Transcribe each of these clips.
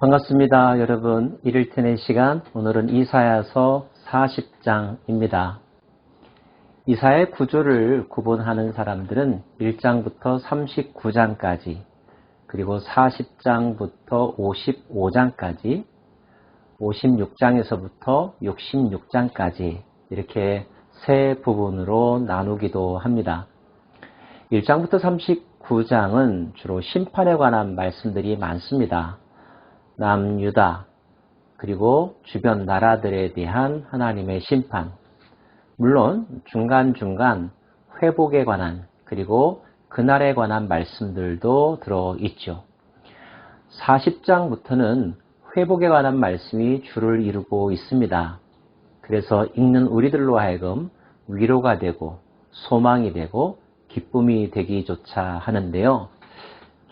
반갑습니다. 여러분, 일일텐의 시간, 오늘은 이사야서 40장입니다. 이사야의 구조를 구분하는 사람들은 1장부터 39장까지, 그리고 40장부터 55장까지, 56장에서부터 66장까지 이렇게 세 부분으로 나누기도 합니다. 1장부터 39장은 주로 심판에 관한 말씀들이 많습니다. 남유다, 그리고 주변 나라들에 대한 하나님의 심판, 물론 중간중간 회복에 관한, 그리고 그날에 관한 말씀들도 들어있죠. 40장부터는 회복에 관한 말씀이 주를 이루고 있습니다. 그래서 읽는 우리들로 하여금 위로가 되고 소망이 되고 기쁨이 되기조차 하는데요.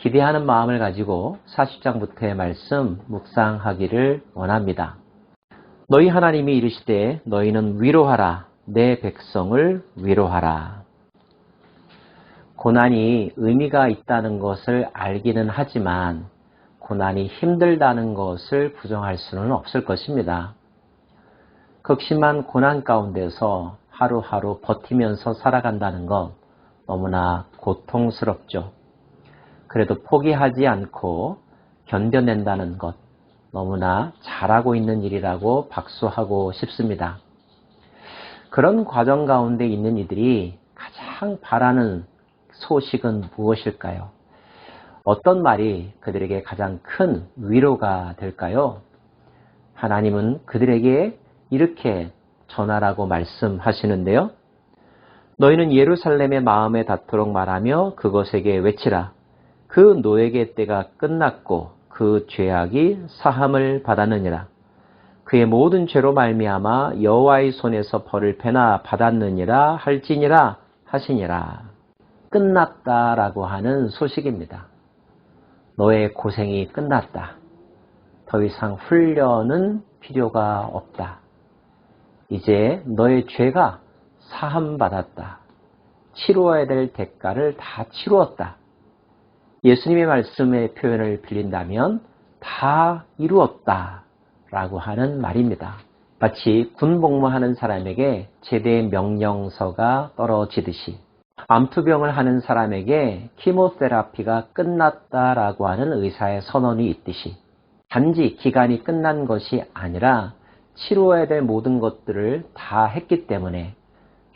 기대하는 마음을 가지고 40장부터의 말씀 묵상하기를 원합니다. 너희 하나님이 이르시되 너희는 위로하라, 내 백성을 위로하라. 고난이 의미가 있다는 것을 알기는 하지만 고난이 힘들다는 것을 부정할 수는 없을 것입니다. 극심한 고난 가운데서 하루하루 버티면서 살아간다는 것 너무나 고통스럽죠. 그래도 포기하지 않고 견뎌낸다는 것 너무나 잘하고 있는 일이라고 박수하고 싶습니다. 그런 과정 가운데 있는 이들이 가장 바라는 소식은 무엇일까요? 어떤 말이 그들에게 가장 큰 위로가 될까요? 하나님은 그들에게 이렇게 전하라고 말씀하시는데요. 너희는 예루살렘의 마음에 닿도록 말하며 그것에게 외치라. 그 노예의 때가 끝났고 그 죄악이 사함을 받았느니라. 그의 모든 죄로 말미암아 여호와의 손에서 벌을 패나 받았느니라 할지니라 하시니라. 끝났다라고 하는 소식입니다. 너의 고생이 끝났다. 더 이상 훈련은 필요가 없다. 이제 너의 죄가 사함받았다. 치루어야 될 대가를 다 치루었다. 예수님의 말씀의 표현을 빌린다면 다 이루었다 라고 하는 말입니다. 마치 군복무하는 사람에게 제대 명령서가 떨어지듯이 암투병을 하는 사람에게 키모테라피가 끝났다라고 하는 의사의 선언이 있듯이 단지 기간이 끝난 것이 아니라 치루어야 될 모든 것들을 다 했기 때문에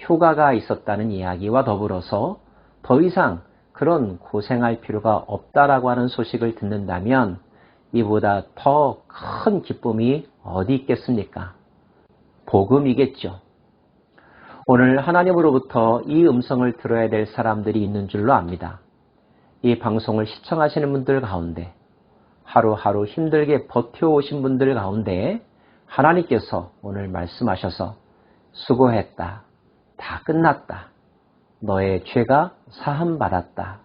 효과가 있었다는 이야기와 더불어서 더 이상 그런 고생할 필요가 없다라고 하는 소식을 듣는다면 이보다 더 큰 기쁨이 어디 있겠습니까? 복음이겠죠. 오늘 하나님으로부터 이 음성을 들어야 될 사람들이 있는 줄로 압니다. 이 방송을 시청하시는 분들 가운데 하루하루 힘들게 버텨오신 분들 가운데 하나님께서 오늘 말씀하셔서 수고했다. 다 끝났다. 너의 죄가 사함받았다.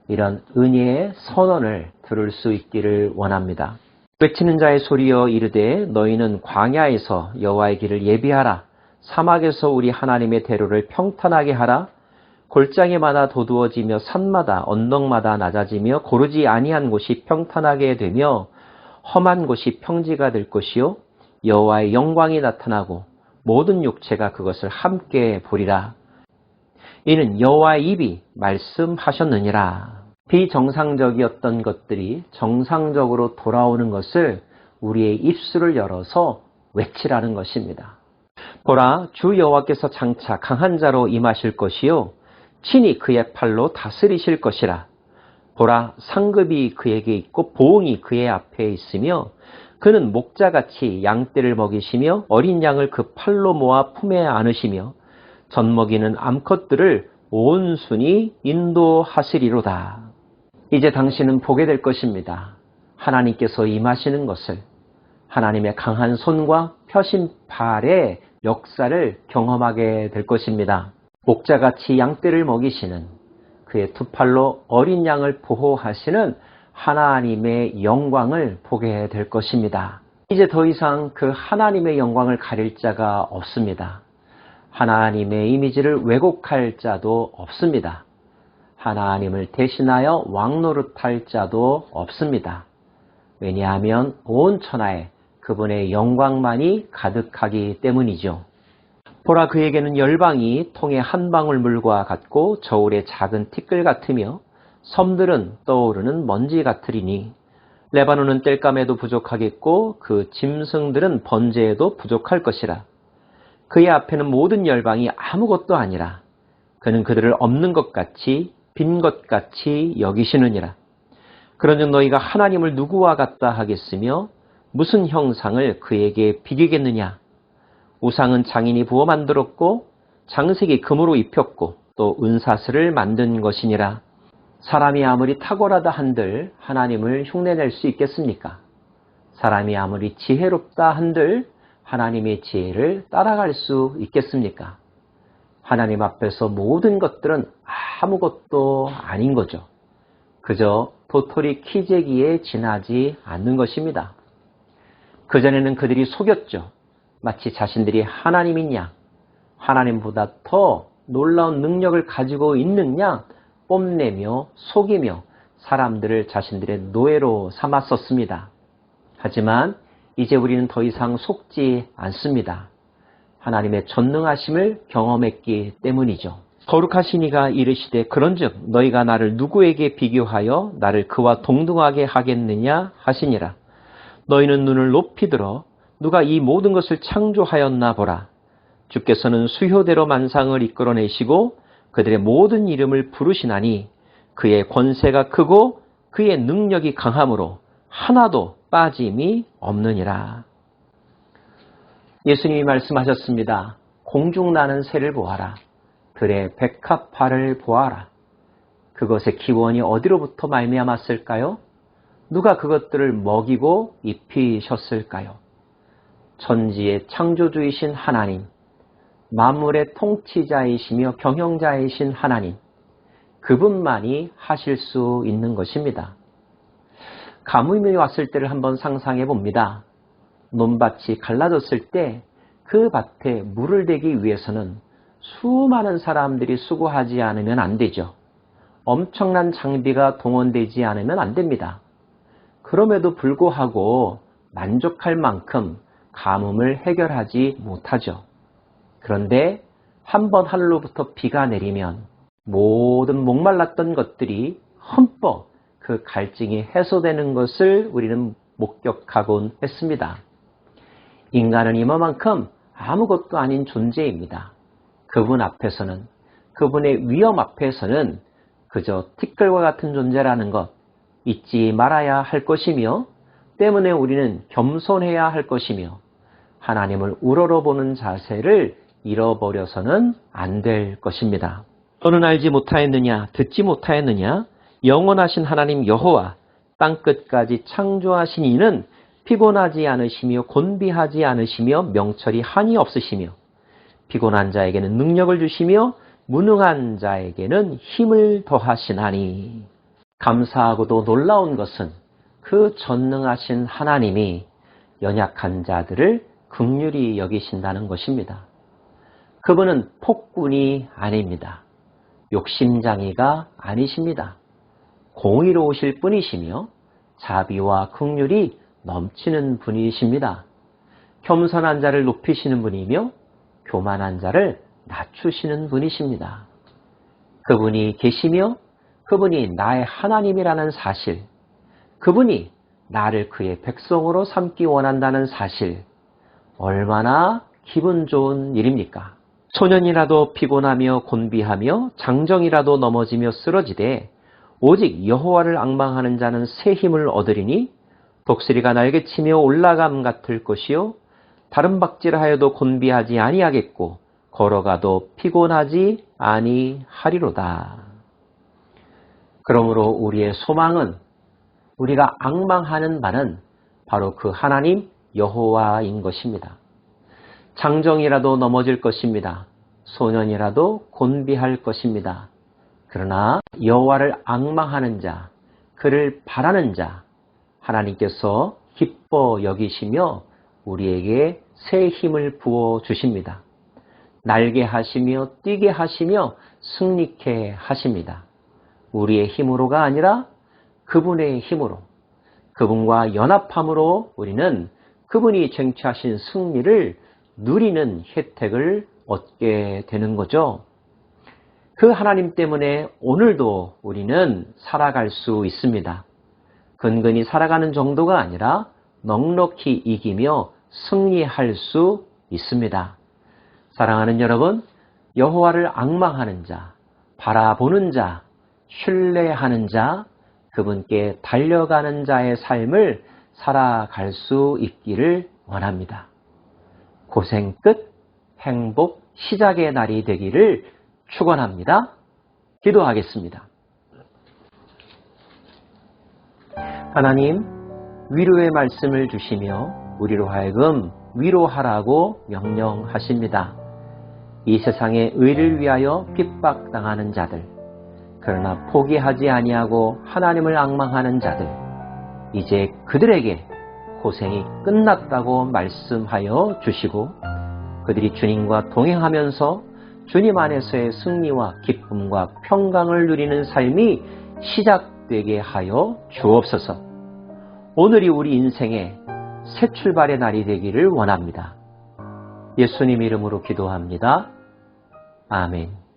이런 은혜의 선언을 들을 수 있기를 원합니다. 외치는 자의 소리여 이르되 너희는 광야에서 여호와의 길을 예비하라. 사막에서 우리 하나님의 대로를 평탄하게 하라. 골짜기마다 도두어지며 산마다 언덕마다 낮아지며 고르지 아니한 곳이 평탄하게 되며 험한 곳이 평지가 될 것이요 여호와의 영광이 나타나고 모든 육체가 그것을 함께 보리라. 이는 여호와의 입이 말씀하셨느니라. 비정상적이었던 것들이 정상적으로 돌아오는 것을 우리의 입술을 열어서 외치라는 것입니다. 보라, 주 여호와께서 장차 강한 자로 임하실 것이요 친히 그의 팔로 다스리실 것이라. 보라, 상급이 그에게 있고 보응이 그의 앞에 있으며 그는 목자같이 양떼를 먹이시며 어린 양을 그 팔로 모아 품에 안으시며 젖먹이는 암컷들을 온순히 인도하시리로다. 이제 당신은 보게 될 것입니다. 하나님께서 임하시는 것을, 하나님의 강한 손과 펴신 팔의 역사를 경험하게 될 것입니다. 목자같이 양떼를 먹이시는 그의 두 팔로 어린 양을 보호하시는 하나님의 영광을 보게 될 것입니다. 이제 더 이상 그 하나님의 영광을 가릴 자가 없습니다. 하나님의 이미지를 왜곡할 자도 없습니다. 하나님을 대신하여 왕노릇할 자도 없습니다. 왜냐하면 온 천하에 그분의 영광만이 가득하기 때문이죠. 보라, 그에게는 열방이 통의 한 방울 물과 같고 저울의 작은 티끌 같으며 섬들은 떠오르는 먼지 같으리니 레바논은 땔감에도 부족하겠고 그 짐승들은 번제에도 부족할 것이라. 그의 앞에는 모든 열방이 아무것도 아니라 그는 그들을 없는 것 같이 빈 것 같이 여기시느니라. 그런즉 너희가 하나님을 누구와 같다 하겠으며 무슨 형상을 그에게 비기겠느냐. 우상은 장인이 부어 만들었고 장색이 금으로 입혔고 또 은사슬을 만든 것이니라. 사람이 아무리 탁월하다 한들 하나님을 흉내낼 수 있겠습니까? 사람이 아무리 지혜롭다 한들 하나님의 지혜를 따라갈 수 있겠습니까? 하나님 앞에서 모든 것들은 아무것도 아닌 거죠. 그저 도토리 키재기에 지나지 않는 것입니다. 그전에는 그들이 속였죠. 마치 자신들이 하나님인 양, 하나님보다 더 놀라운 능력을 가지고 있는 양 뽐내며 속이며 사람들을 자신들의 노예로 삼았었습니다. 하지만 이제 우리는 더 이상 속지 않습니다. 하나님의 전능하심을 경험했기 때문이죠. 거룩하신 이가 이르시되 그런즉 너희가 나를 누구에게 비교하여 나를 그와 동등하게 하겠느냐 하시니라. 너희는 눈을 높이 들어 누가 이 모든 것을 창조하였나 보라. 주께서는 수효대로 만상을 이끌어내시고 그들의 모든 이름을 부르시나니 그의 권세가 크고 그의 능력이 강함으로 하나도 빠짐이 없느니라. 예수님이 말씀하셨습니다. 공중나는 새를 보아라. 들의 백합화를 보아라. 그것의 기원이 어디로부터 말미암았을까요? 누가 그것들을 먹이고 입히셨을까요? 천지의 창조주이신 하나님, 만물의 통치자이시며 경영자이신 하나님, 그분만이 하실 수 있는 것입니다. 가뭄이 왔을 때를 한번 상상해 봅니다. 논밭이 갈라졌을 때 그 밭에 물을 대기 위해서는 수많은 사람들이 수고하지 않으면 안 되죠. 엄청난 장비가 동원되지 않으면 안 됩니다. 그럼에도 불구하고 만족할 만큼 가뭄을 해결하지 못하죠. 그런데 한번 하늘로부터 비가 내리면 모든 목말랐던 것들이 흠뻑 그 갈증이 해소되는 것을 우리는 목격하곤 했습니다. 인간은 이만큼 아무것도 아닌 존재입니다. 그분 앞에서는, 그분의 위엄 앞에서는 그저 티끌과 같은 존재라는 것 잊지 말아야 할 것이며, 때문에 우리는 겸손해야 할 것이며 하나님을 우러러보는 자세를 잃어버려서는 안 될 것입니다. 너는 알지 못하였느냐, 듣지 못하였느냐? 영원하신 하나님 여호와 땅끝까지 창조하신 이는 피곤하지 않으시며 곤비하지 않으시며 명철이 한이 없으시며 피곤한 자에게는 능력을 주시며 무능한 자에게는 힘을 더하시나니. 감사하고도 놀라운 것은 그 전능하신 하나님이 연약한 자들을 긍휼히 여기신다는 것입니다. 그분은 폭군이 아닙니다. 욕심장이가 아니십니다. 공의로우실 분이시며 자비와 긍휼이 넘치는 분이십니다. 겸손한 자를 높이시는 분이며 교만한 자를 낮추시는 분이십니다. 그분이 계시며 그분이 나의 하나님이라는 사실, 그분이 나를 그의 백성으로 삼기 원한다는 사실, 얼마나 기분 좋은 일입니까? 소년이라도 피곤하며 곤비하며 장정이라도 넘어지며 쓰러지되 오직 여호와를 앙망하는 자는 새 힘을 얻으리니 독수리가 날개치며 올라감 같을 것이요 다른 박질하여도 곤비하지 아니하겠고 걸어가도 피곤하지 아니하리로다. 그러므로 우리의 소망은, 우리가 앙망하는 바는 바로 그 하나님 여호와인 것입니다. 장정이라도 넘어질 것입니다. 소년이라도 곤비할 것입니다. 그러나 여호와를 앙망하는 자, 그를 바라는 자, 하나님께서 기뻐 여기시며 우리에게 새 힘을 부어 주십니다. 날게 하시며 뛰게 하시며 승리케 하십니다. 우리의 힘으로가 아니라 그분의 힘으로, 그분과 연합함으로 우리는 그분이 쟁취하신 승리를 누리는 혜택을 얻게 되는 거죠. 그 하나님 때문에 오늘도 우리는 살아갈 수 있습니다. 근근히 살아가는 정도가 아니라 넉넉히 이기며 승리할 수 있습니다. 사랑하는 여러분, 여호와를 앙망하는 자, 바라보는 자, 신뢰하는 자, 그분께 달려가는 자의 삶을 살아갈 수 있기를 원합니다. 고생 끝, 행복 시작의 날이 되기를 축원합니다. 기도하겠습니다. 하나님, 위로의 말씀을 주시며 우리로 하여금 위로하라고 명령하십니다. 이 세상의 의를 위하여 핍박당하는 자들, 그러나 포기하지 아니하고 하나님을 앙망하는 자들, 이제 그들에게 고생이 끝났다고 말씀하여 주시고 그들이 주님과 동행하면서 주님 안에서의 승리와 기쁨과 평강을 누리는 삶이 시작되게 하여 주옵소서. 오늘이 우리 인생의 새 출발의 날이 되기를 원합니다. 예수님 이름으로 기도합니다. 아멘.